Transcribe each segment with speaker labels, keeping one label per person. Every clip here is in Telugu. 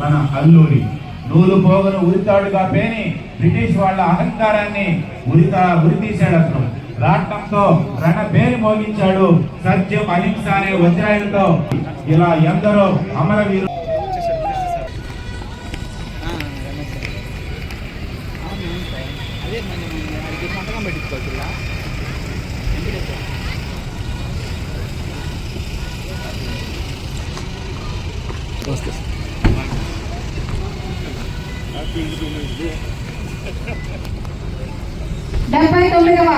Speaker 1: మన అల్లూరి. నూలు పోగను ఉరితాడుగా పేని బ్రిటిష్ వాళ్ళ అహంకారాన్ని ఉరితీశాడు. అతను రాష్ట్రంతో రణ పేరు మోగించాడు. సత్యం అహింస అనే వజ్రాయులతో ఇలా ఎందరో అమరవీరు.
Speaker 2: డెబ్బై 79వ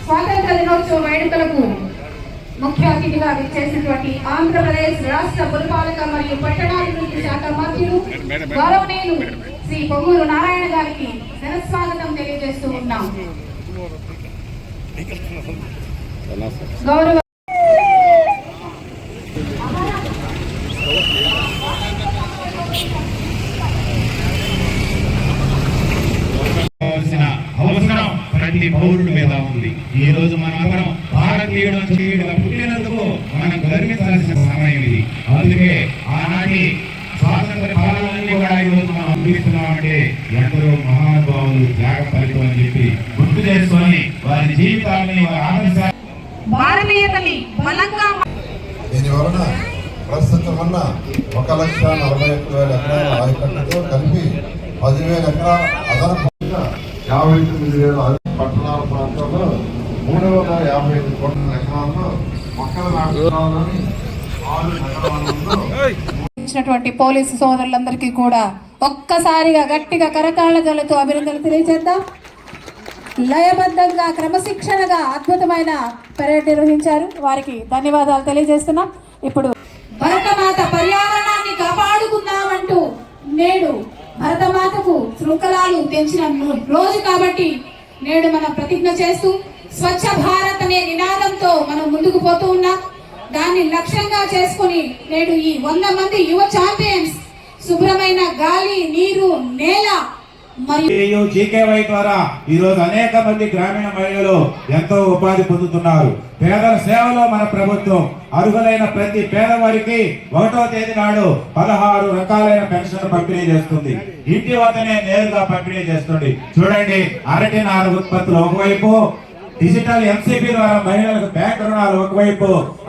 Speaker 2: స్వాతంత్ర దినోత్సవ వేడుకలకు ముఖ్య అతిథిగా విచ్చేసినటువంటి ఆంధ్రప్రదేశ్ రాష్ట్ర పురపాలక మరియు పట్టణాభివృద్ధి శాఖ మంత్రులు గౌరవనీయులు శ్రీ పొంగూరు నారాయణ గారికి ఘనస్వాగతం తెలియజేస్తూ ఉన్నాం. గౌరవ
Speaker 1: అవసరం ప్రతి పౌరుడి మీద ఉంది. ఈ రోజు మనం భారతీయుడు పుట్టినందుకు మనం గర్వించాల్సిన సమయం ఇది. అందుకే ఆనాటి స్వాతంత్ర పాలనని కూడా ఈ రోజు మనం అందిస్తున్నామంటే ఎందరో మహానుభావులు త్యాగ ఫలితం అని చెప్పి గుర్తు చేసుకొని వారి జీవితాన్ని వారి ఆదర్శాన్ని
Speaker 2: భారతీయతని బలంగా
Speaker 3: దీనివలన ప్రస్తుతం ఉన్న 1,41,000 ఎకరాల ఆయకట్టుతో కలిపి 10,000 ఎకరాల అదనపు 59,000 పట్టణాల ప్రాంతాల్లో 355 కోట్ల ఎకరాల్లో మొక్కల నాటుకోవాలని 6
Speaker 2: నగరాలలో పోలీసు సోదరులందరికీ కూడా ఒక్కసారిగా గట్టిగా కరకాళ్ళతో అభినందనలు తెలియజేద్దాం. లయబద్ధంగా క్రమశిక్షణగా అద్భుతమైన పరేడ్ నిర్వహించారు. వారికి ధన్యవాదాలు తెలియజేస్తున్నాం. ఇప్పుడు భరతమాత పర్యావరణాన్ని కాపాడుకుందామంటూ నేడు భరతమాతకు శృంఖలాలు తెంచిన రోజు కాబట్టి నేడు మనం ప్రతిజ్ఞ చేస్తూ స్వచ్ఛ భారత్ అనే నినాదంతో మనం ముందుకు పోతూ ఉన్నాం. దాన్ని లక్ష్యంగా చేసుకుని నేడు ఈ 100 మంది యువ ఛాంపియన్స్ శుభ్రమైన గాలి, నీరు, నేల
Speaker 1: మరియు జీకేవై ద్వారా ఈ రోజు అనేక మంది గ్రామీణ మహిళలు ఎంతో ఉపాధి పొందుతున్నారు. పేదల సేవలో మన ప్రభుత్వం అర్హులైన ప్రతి పేదవారికి 1వ తేదీ నాడు 16 రకాలైన పెన్షన్ పంపిణీ చేస్తుంది. ఇంటి వద్దనే నేరుగా పంపిణీ చేస్తుంది. చూడండి, అరటి నార ఉత్పత్తులు ఒకవైపు, డిజిటల్ ఎంసీపీ ద్వారా మహిళలకు బ్యాంక్ రుణాలు ఒకవైపు,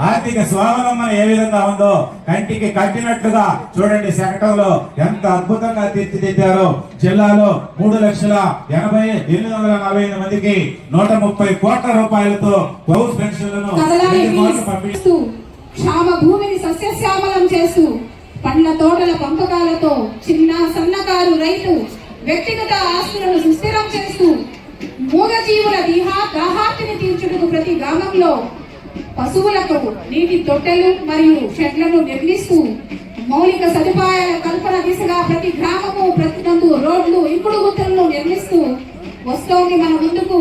Speaker 1: ఆర్థిక స్వావలంబన ఏ విధంగా ఉందో కంటికి కట్టినట్లుగా చూడండి. శకటంలో ఎంత అద్భుతంగా తీర్చిదిద్దారో. జిల్లాలో 3,80,848 మందికి 130 కోట్ల రూపాయలతో హౌస్ పెన్షన్లను
Speaker 2: పంపిస్తూ క్షామ భూమిని సస్యశ్యామలం చేస్తూ పండ్ల తోటల పంపకాలతో చిన్న సన్నకారు రైతు వ్యక్తిగత ఆస్తులను సుస్థిరం చేస్తూ మూగజీవుల దాహార్తిని తీర్చుటకు ప్రతి గ్రామంలో పశువులకు నీటి తొట్టెలు మరియు షెడ్లను నిర్మిస్తూ మౌలిక సదుపాయాల కల్పన దిశగా ప్రతి గ్రామము ప్రతి నందు రోడ్లు, ఇంకుడు గుంతలను నిర్మిస్తూ వస్తోంది మన ముందుకు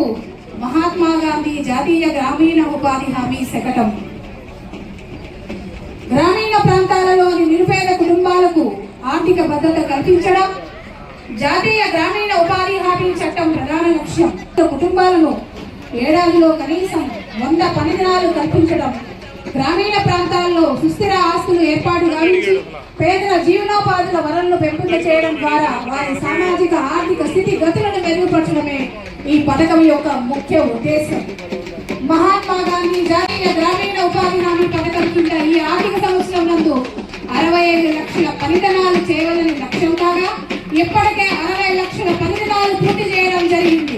Speaker 2: మహాత్మా గాంధీ జాతీయ గ్రామీణ ఉపాధి హామీ శకటం. గ్రామీణ ప్రాంతాలలోని నిరుపేద కుటుంబాలకు ఆర్థిక భద్రత కల్పించడం జాతీయ గ్రామీణ ఉపాధి హామీ చట్టం ప్రధాన లక్ష్యం. కుటుంబాలను ఏడాదిలో కనీసం 100 పని దినాలు కల్పించడం, గ్రామీణ ప్రాంతాల్లో సుస్థిర ఆస్తులు ఏర్పాటు గావించి పేదల జీవనోపాధుల వనరులను పెంపుదల చేయడం ద్వారా వారి సామాజిక ఆర్థిక స్థితి గతులను మెరుగుపరచడమే ఈ పథకం యొక్క ముఖ్య ఉద్దేశం. మహాత్మా గాంధీ జాతీయ గ్రామీణ ఉపాధి హామీ పథకం కింద ఈ ఆర్థిక సంవత్సరం నందు 65 లక్షల పనిదినాలు చేయవాలని లక్ష్యం కాగా ఇప్పటికే 60 లక్షల పనిదినాలు పూర్తి చేయడం జరిగింది.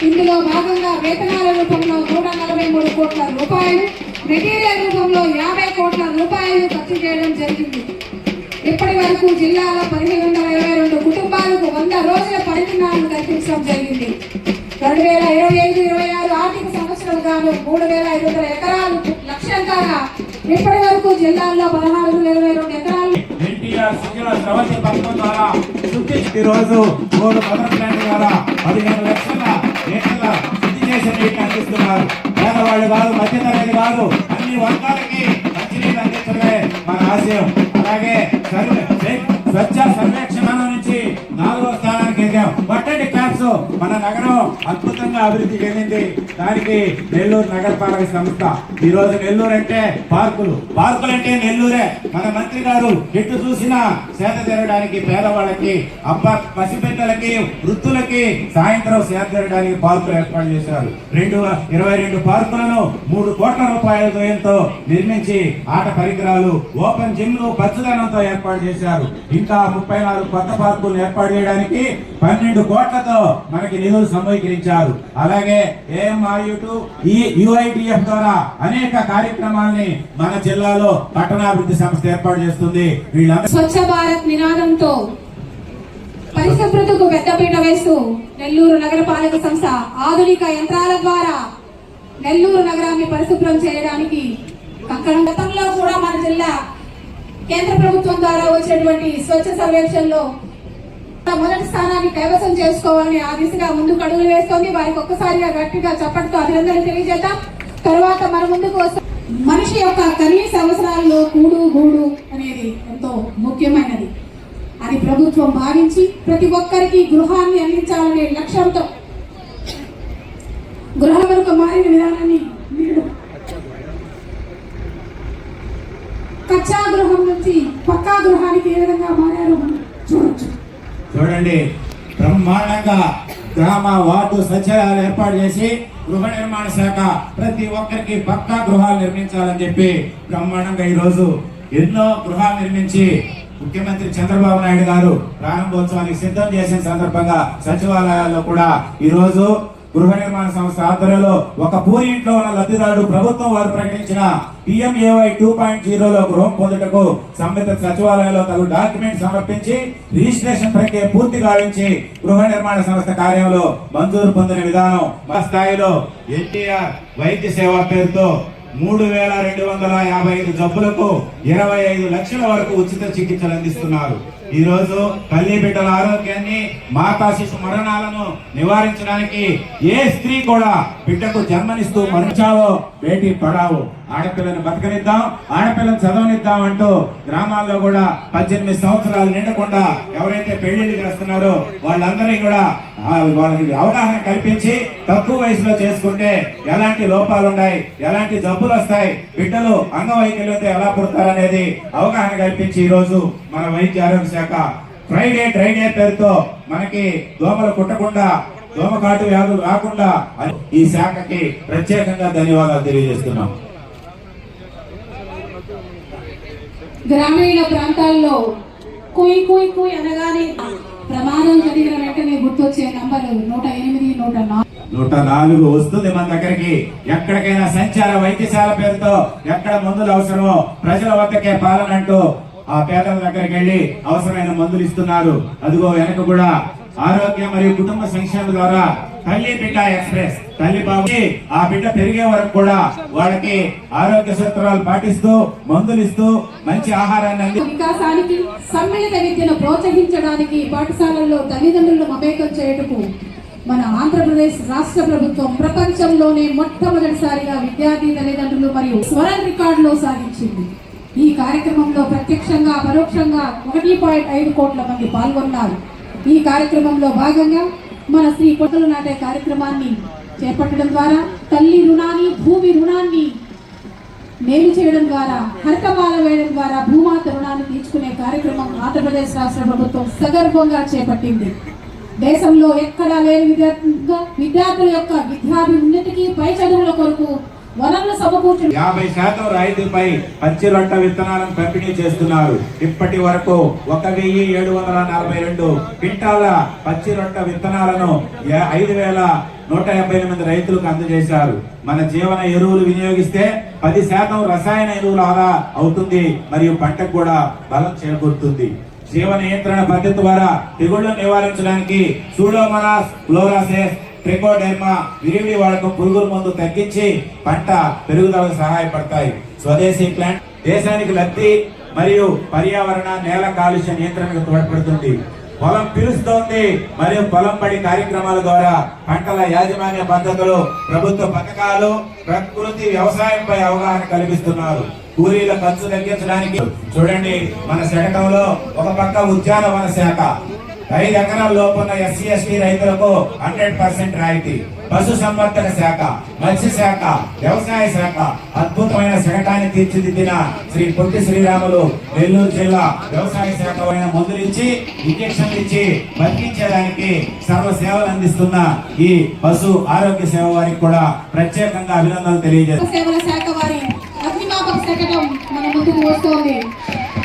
Speaker 2: ఇందులో భాగంగా వేతనాల రూపంలో 143 కోట్ల రూపాయలు, మెటీరియల్ రూపంలో 50 కోట్ల రూపాయలు ఖర్చు చేయడం జరిగింది. ఇప్పటి వరకు జిల్లాలో 1,522 కుటుంబాలకు 100 రోజుల పనిదినాలను కల్పించడం జరిగింది. 2025-26 ఆర్థిక సంవత్సరం గాను 3,500 ఎకరాలు లక్ష్యం కాగా ఇప్పటి వరకు జిల్లాల్లో 1,622 ఎకరాలు
Speaker 1: రోజు 3 పవర్ ప్లాంట్ ద్వారా 15 లక్షల లీటర్ల శుద్ధి చేసే నీటిని అందిస్తున్నారు. పేదవాళ్ళు కాదు, మధ్యతరగతి కాదు, అన్ని వర్గాలకి మంచినీళ్ళు అందించడమే మన ఆశయం. అలాగే స్వచ్ఛ సర్వేక్షణ నుంచి 4వ స్థానానికి ఎదిగాం. బట్టండి క్లాప్స్. మన నగరం అద్భుతంగా వేగంగా అభివృద్ధి చెందింది. దానికి నెల్లూరు నగరపాలక సంస్థ. ఈ రోజు నెల్లూరు అంటే పార్కులు అంటే నెల్లూరే. మన మంత్రి గారు ఎటు చూసినా సేద తీరడానికి, పేదవాళ్ళకి, పసిపిల్లలకి, వృద్ధులకి సాయంత్రం సేద తీరడానికి పార్కులు ఏర్పాటు చేశారు. 22 పార్కులను 3 కోట్ల రూపాయల వ్యయంతో నిర్మించి ఆట పరికరాలు, ఓపెన్ జిమ్లు పచ్చదనంతో ఏర్పాటు చేశారు. ఇంకా 34 కొత్త పార్కులు ఏర్పాటు చేయడానికి 12 కోట్లతో మనకి నిధులు సమీకరించారు. అలాగే AMRU2 UIDF ద్వారా అనేక కార్యక్రమాల్ని మన జిల్లాలో పట్టణాభివృద్ధి సంస్థ ఏర్పాటు చేస్తుంది.
Speaker 2: స్వచ్ఛ భారత్ నినాదంతో పరిశుభ్రతకు పెద్దపీట వేస్తూ నెల్లూరు నగరపాలక సంస్థ ఆధునిక యంత్రాల ద్వారా నెల్లూరు నగరాన్ని పరిశుభ్రం చేయడానికి కంకణం. గతంలో కూడా మన జిల్లా కేంద్ర ప్రభుత్వం ద్వారా వచ్చేటువంటి స్వచ్ఛ సర్వేక్షణలో మొదటి స్థానాన్ని కైవసం చేసుకోవాలని ఆ దిశగా ముందుకు అడుగులు వేస్తోంది. వారికి ఒక్కసారిగా గట్టిగా చప్పటితో అభినందనలు తెలియజేద్దాం. తర్వాత మన ముందుకు వస్తే మనిషి యొక్క కనీస అవసరాల్లో కూడు గూడు అనేది ఎంతో ముఖ్యమైనది. అది ప్రభుత్వం భావించి ప్రతి ఒక్కరికి గృహాన్ని అందించాలనే లక్ష్యంతో గృహం వరకు మారిన విధానాన్ని కచ్చా గృహం నుంచి పక్కా గృహానికి ఏ విధంగా మారారో మనం చూడొచ్చు.
Speaker 1: చూడండి, బ్రహ్మాండంగా గ్రామ వార్డు సచివాలయాలు ఏర్పాటు చేసి గృహ నిర్మాణ శాఖ ప్రతి ఒక్కరికి పక్కా గృహాలు నిర్మించాలని చెప్పి బ్రహ్మాండంగా ఈరోజు ఎన్నో గృహాలు నిర్మించి ముఖ్యమంత్రి చంద్రబాబు నాయుడు గారు ప్రారంభోత్సవానికి సిద్ధం చేసిన సందర్భంగా సచివాలయాల్లో కూడా ఈరోజు గృహ నిర్మాణ సంస్థ ఆధ్వర్యంలో ఒక పూరి ఇంట్లో ఉన్న లబ్ధిదారుడు ప్రభుత్వం వారు ప్రకటించిన PMAY 2.0లో గృహం పొందుటకు సంబంధిత సచివాలయంలో తగు డాక్యుమెంట్ సమర్పించి రిజిస్ట్రేషన్ ప్రక్రియ పూర్తి గావించి గృహ నిర్మాణ సంస్థ కార్యంలో మంజూరు పొందిన విధానం మా స్థాయిలో NTR వైద్య సేవ పేరుతో 3255 జబ్బులకు 25 లక్షల వరకు ఉచిత చికిత్సలు అందిస్తున్నారు. ఈ రోజు తల్లి బిడ్డల ఆరోగ్యాన్ని, మాతా శిశు మరణాలను నివారించడానికి ఏ స్త్రీ కూడా బిడ్డకు జన్మనిస్తూ మరణించావో బేటీ పడావో, ఆడపిల్లను బతకనిద్దాం, ఆడపిల్లను చదవనిద్దాం అంటూ గ్రామాల్లో కూడా 18 సంవత్సరాలు నిండకుండా ఎవరైతే పెళ్లిళ్ళు చేస్తున్నారో వాళ్ళందరినీ కూడా వాళ్ళకి అవగాహన కల్పించి తక్కువ వయసులో చేసుకుంటే ఎలాంటి లోపాలు ఉన్నాయి, ఎలాంటి జబ్బులు వస్తాయి, బిడ్డలు అంగవైకల్యంతో ఎలా పుడతారనేది అవగాహన కల్పించి ఈ రోజు మన వైద్య ఆరోగ్య శాఖ ఫ్రైడే డ్రైడే పేరుతో మనకి దోమలు కుట్టకుండా, దోమకాటు వ్యాధులు రాకుండా ఈ శాఖకి ప్రత్యేకంగా ధన్యవాదాలు తెలియజేస్తున్నాం.
Speaker 2: గ్రామీణ ప్రాంతాల్లో కుయ్ కుయ్ కుయ్ అనగానే ప్రమాదం జరిగిన వెంటనే గుర్తొచ్చే నంబర్ 108,
Speaker 1: 104 వస్తుంది మన దగ్గరికి. ఎక్కడికైనా సంచార వైద్యశాల పేరుతో ఎక్కడ మందులు అవసరమో ప్రజల వద్దకే పాలన అంటూ ఆ పేదల దగ్గరికి వెళ్లి అవసరమైన మందులు ఇస్తున్నారు. అదిగో వెనక కూడా ఆరోగ్య మరియు కుటుంబ సంక్షేమం ద్వారా తల్లి బిడ్డ ఎక్స్ప్రెస్, తల్లి బాబుకి ఆ బిడ్డ పెరిగే వరకు కూడా వాళ్ళకి ఆరోగ్య సూత్రాలు పాటిస్తూ మందులు ఇస్తూ మంచి ఆహారాన్ని
Speaker 2: వికాసానికి, సమ్మిళిత విద్యను ప్రోత్సహించడానికి పాఠశాలల్లో తల్లిదండ్రులను మమేకం చేయటకు మన ఆంధ్రప్రదేశ్ రాష్ట్ర ప్రభుత్వం ప్రపంచంలోనే మొట్టమొదటిసారిగా విద్యార్థి తల్లిదండ్రులు మరియు స్వరం రికార్డులో సాధించింది. ఈ కార్యక్రమంలో ప్రత్యక్షంగా పరోక్షంగా 1.5 కోట్ల మంది పాల్గొన్నారు. ఈ కార్యక్రమంలో భాగంగా మన శ్రీ పొట్టలు నాటే కార్యక్రమాన్ని చేపట్టడం ద్వారా తల్లి రుణాన్ని, భూమి రుణాన్ని మేలు చేయడం ద్వారా, హరితమాల వేయడం ద్వారా భూమాత రుణాన్ని తీర్చుకునే కార్యక్రమం ఆంధ్రప్రదేశ్ రాష్ట్ర ప్రభుత్వం సగర్భంగా చేపట్టింది. దేశంలో ఎక్కడా లేని విధంగా విద్యార్థుల యొక్క విద్యాభివృద్ధికి, పై చదువుల కొరకు వనరులు సమకూర్చు
Speaker 1: 50% రాయితీపై పచ్చి రొట్ట విత్తనాలను పంపిణీ చేస్తున్నారు. ఇప్పటి వరకు 1742 క్వింటాల పచ్చి రొట్ట విత్తనాలను 5178 రైతులకు అందజేశారు. మన జీవన ఎరువులు వినియోగిస్తే 10% రసాయన ఎరువులు ఆదా అవుతుంది మరియు పంటకు కూడా బలం చేకూరుతుంది. జీవ నియంత్రణ పద్ధతి ద్వారా తెగుళ్లను నివారించడానికి సూడోమోనాస్, ఫ్లోరాసెస్, ట్రికోడెర్మా విరివిడి వాడకం పురుగుల మందు తగ్గించి పంట పెరుగుదలకు సహాయపడతాయి. స్వదేశీ ప్లాంట్ దేశానికి లబ్ధి మరియు పర్యావరణ, నేల కాలుష్య నియంత్రణకు తోడ్పడుతుంది. పొలం పిలుస్తోంది మరియు పొలం బడి కార్యక్రమాల ద్వారా పంటల యాజమాన్య పద్ధతులు, ప్రభుత్వ పథకాలు, ప్రకృతి వ్యవసాయంపై అవగాహన కల్పిస్తున్నారు. కూలీల ఖర్చు తగ్గించడానికి చూడండి, మన శతకంలో ఒక పక్క ఉద్యానవన శాఖ 5 ఎకరాల లోపున్న SC/ST రైతులకు 100% రాయితీ, పశు సంవర్ధక శాఖ, మత్స్య శాఖ, వ్యవసాయ శాఖ అద్భుతమైన శకటాన్ని తీర్చిదిద్దిన శ్రీ పొట్టి శ్రీరాములు నెల్లూరు జిల్లా వ్యవసాయ శాఖ మందులు ఇచ్చి ఇంజక్షన్లు ఇచ్చి బతికించడానికి సర్వ సేవలు అందిస్తున్న ఈ పశు ఆరోగ్య సేవ వారికి కూడా ప్రత్యేకంగా అభినందనలు తెలియజేస్తారు.
Speaker 2: సేవల శాఖ వారి అగ్నిమాపక శకటం మన ముందుకు వస్తోంది.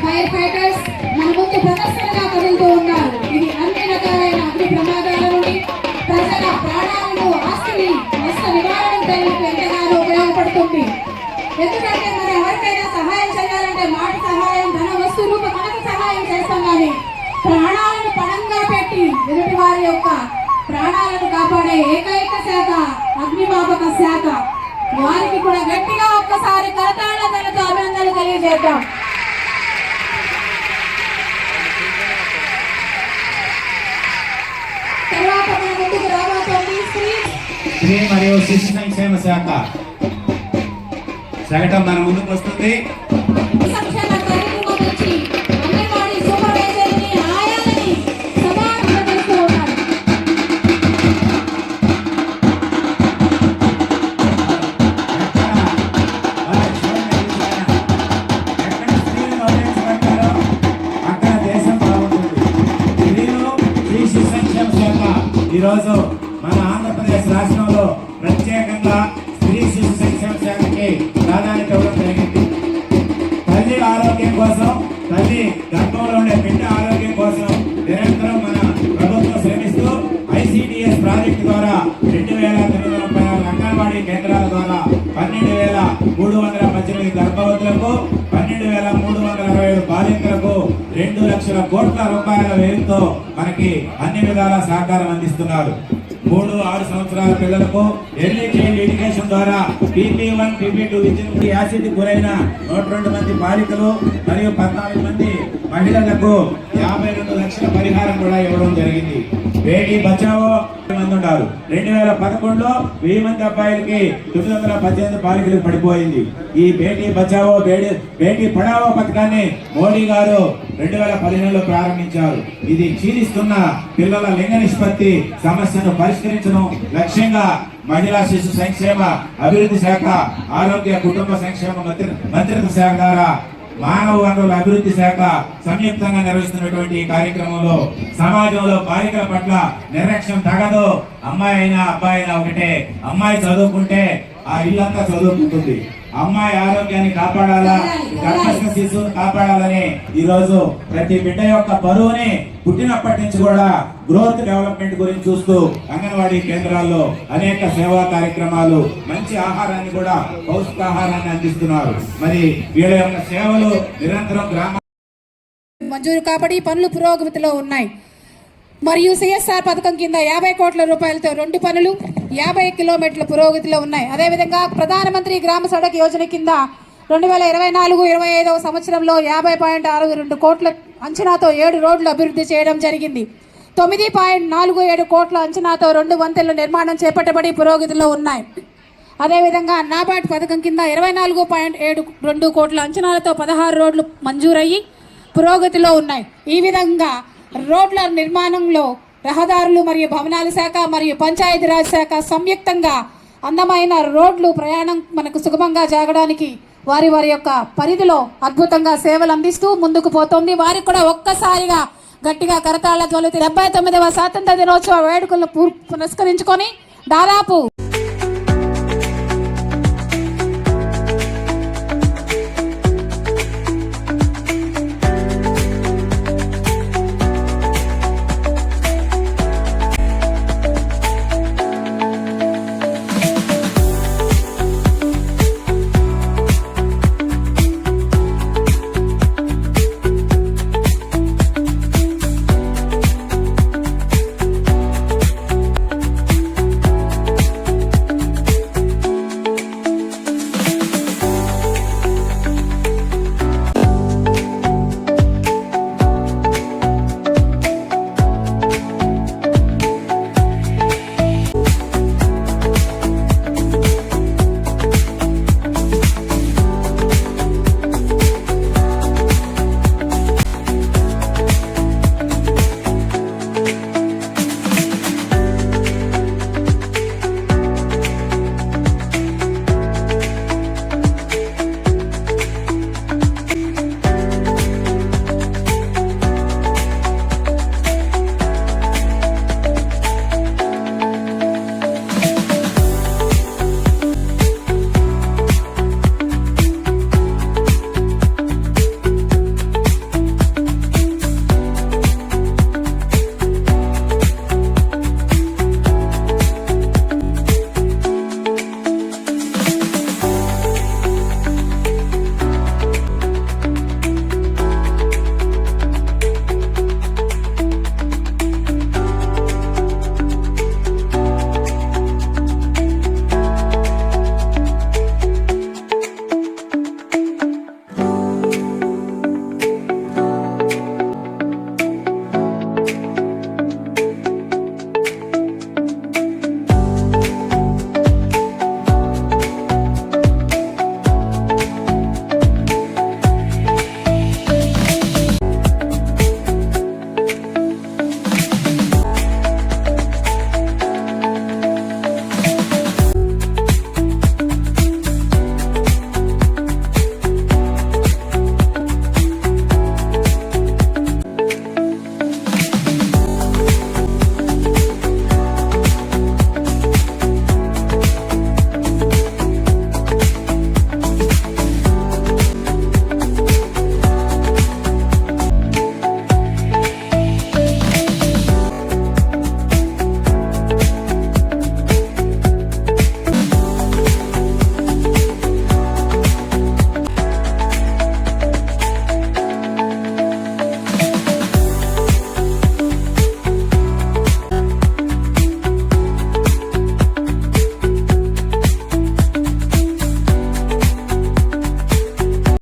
Speaker 2: ఫైర్ ఫైటర్స్ మన ముందు ప్రదర్శనగా కదులుతూ ఉన్నారు. ఇది అన్ని రకాలైన అగ్ని ప్రమాదాల నుండి ప్రజల ప్రాణాలను, ఆస్తిని నష్ట నివారణకు ఎంతగానో ఉపయోగపడుతుంది. ఎందుకంటే మనం ఎవరికైనా సహాయం చేయాలంటే మాట సహాయం, ధన వస్తు రూప కనక సహాయం చేస్తాం, కానీ ప్రాణాలను పణంగా పెట్టి ఎదుటి వారి యొక్క ప్రాణాలను కాపాడే ఏకైక శాఖ అగ్నిమాపక శాఖ. వారికి కూడా గట్టిగా ఒక్కసారి కరతాళతలతో అభినందనలు తెలియజేద్దాం. తర్వాత మన ముందుకు రాబోతోంది
Speaker 1: స్త్రీ మరియు శిశు సంక్షేమ శాఖ శకటం మన ముందుకు వస్తుంది.
Speaker 2: సంక్షేమ కార్యక్రమం నుంచి అంగన్వాడీ సూపర్వైజర్ని, ఆయాలని సమానంగా చేస్తూ ఉన్నారు.
Speaker 1: ఎక్కడ స్త్రీలను ఉపయోగించబడతారో అక్కడ దేశం బాగుంటుంది. స్త్రీలు స్త్రీ శిశు సంక్షేమ శాఖ ఈరోజు మన ఆంధ్రప్రదేశ్ రాష్ట్రంలో ప్రత్యేకంగా స్త్రీ శిశు సంక్షేమ శాఖకి ప్రాధాన్యత ఇవ్వడం జరిగింది. తల్లి ఆరోగ్యం కోసం, తల్లి గర్భంలో ఉండే బిడ్డ ఆరోగ్యం కోసం నిరంతరం మన ప్రభుత్వం శ్రమిస్తూ ఐసిడిఎస్ ప్రాజెక్టు ద్వారా 2,936 అంగన్వాడీ కేంద్రాల ద్వారా 12,318 గర్భవతులకు, 12,367 బాలికలకు 2 లక్షల కోట్ల రూపాయల వ్యయంతో మనకి అన్ని విధాల సహకారం అందిస్తున్నారు. 3-6 సంవత్సరాల పిల్లలకు ఎర్లీ చైల్డ్ ఎడ్యుకేషన్ ద్వారా PP1, PP2 విద్యను యాసిడ్ గురైన 102 మంది బాలికలు మరియు 14 మంది మహిళలకు 52 లక్షల పరిహారం కూడా ఇవ్వడం జరిగింది. బేటీ బచావో మంది ఉన్నారు. 2011లో 1000 మంది అబ్బాయిలకి 918 బాలికలకు పడిపోయింది. ఈ బేటీ బచావో బేటీ పడావో పథకాన్ని మోడీ గారు 2015లో ప్రారంభించారు. ఇది క్షీణిస్తున్న పిల్లల లింగ నిష్పత్తి సమస్యను పరిష్కరించడం లక్ష్యంగా మహిళా శిశు సంక్షేమ అభివృద్ధి శాఖ, ఆరోగ్య కుటుంబ సంక్షేమ మంత్రిత్వ శాఖ ద్వారా మానవ వనరుల అభివృద్ధి శాఖ సంయుక్తంగా నిర్వహిస్తున్నటువంటి ఈ కార్యక్రమంలో సమాజంలో బాలికల పట్ల నిర్లక్ష్యం తగదు. అమ్మాయి అయినా అబ్బాయి అయినా ఒకటే. అమ్మాయి చదువుకుంటే ఆ ఇల్లంతా చదువుకుంటుంది. అమ్మాయి ఆరోగ్యాన్ని కాపాడాలా, గర్భస్థ శిశువును కాపాడాలని ఈరోజు ప్రతి బిడ్డ యొక్క బరువుని పుట్టినప్పటి నుంచి కూడా గ్రోత్ డెవలప్మెంట్ గురించి చూస్తూ అంగన్వాడీ కేంద్రాల్లో అనేక సేవా కార్యక్రమాలు, మంచి ఆహారాన్ని కూడా, పౌష్టికాహారాన్ని అందిస్తున్నారు. మరి వీళ్ళ యొక్క సేవలు నిరంతరం గ్రామ
Speaker 2: మంజూరు కాబట్టి పనులు పురోగతిలో ఉన్నాయి. మరియు CSR పథకం కింద 50 కోట్ల రూపాయలతో 2 పనులు 50 కిలోమీటర్ల పురోగతిలో ఉన్నాయి. అదేవిధంగా ప్రధానమంత్రి గ్రామ సడక్ యోజన కింద 2024-25వ సంవత్సరంలో 50.62 కోట్ల అంచనాతో 7 రోడ్లు అభివృద్ధి చేయడం జరిగింది. 9.47 కోట్ల అంచనాతో 2 వంతెనల నిర్మాణం చేపట్టబడి పురోగతిలో ఉన్నాయి. అదేవిధంగా నాబార్డ్ పథకం కింద 24.72 కోట్ల అంచనాలతో 16 రోడ్లు మంజూరయ్యి పురోగతిలో ఉన్నాయి. ఈ విధంగా రోడ్ల నిర్మాణంలో రహదారులు మరియు భవనాల శాఖ మరియు పంచాయతీరాజ్ శాఖ సంయుక్తంగా అందమైన రోడ్లు ప్రయాణం మనకు సుగమంగా జరగడానికి వారి యొక్క పరిధిలో అద్భుతంగా సేవలు అందిస్తూ ముందుకు పోతోంది. వారికి కూడా ఒక్కసారిగా గట్టిగా కరతాళ ధ్వనులతో 79వ స్వాతంత్ర దినోత్సవ వేడుకలను పురస్కరించుకొని దాదాపు